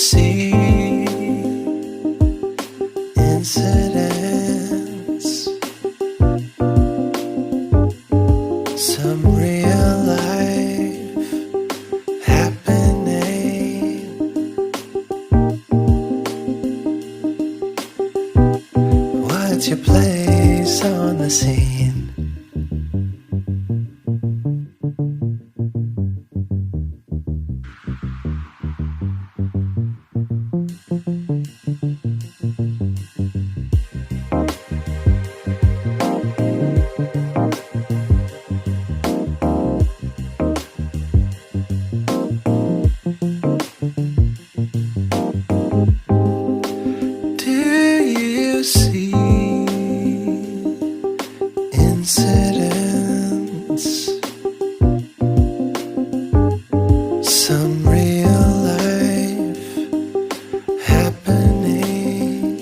see incidents, some real life happening? What's your place on the scene? Incidents, some real life happening.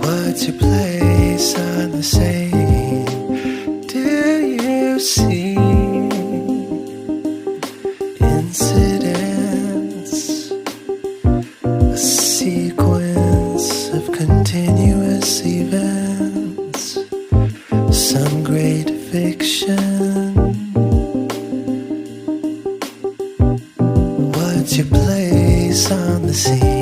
What's your place on the scene? Do you see incidents? A sequence of continuous events, some great fiction. What's your place on the scene?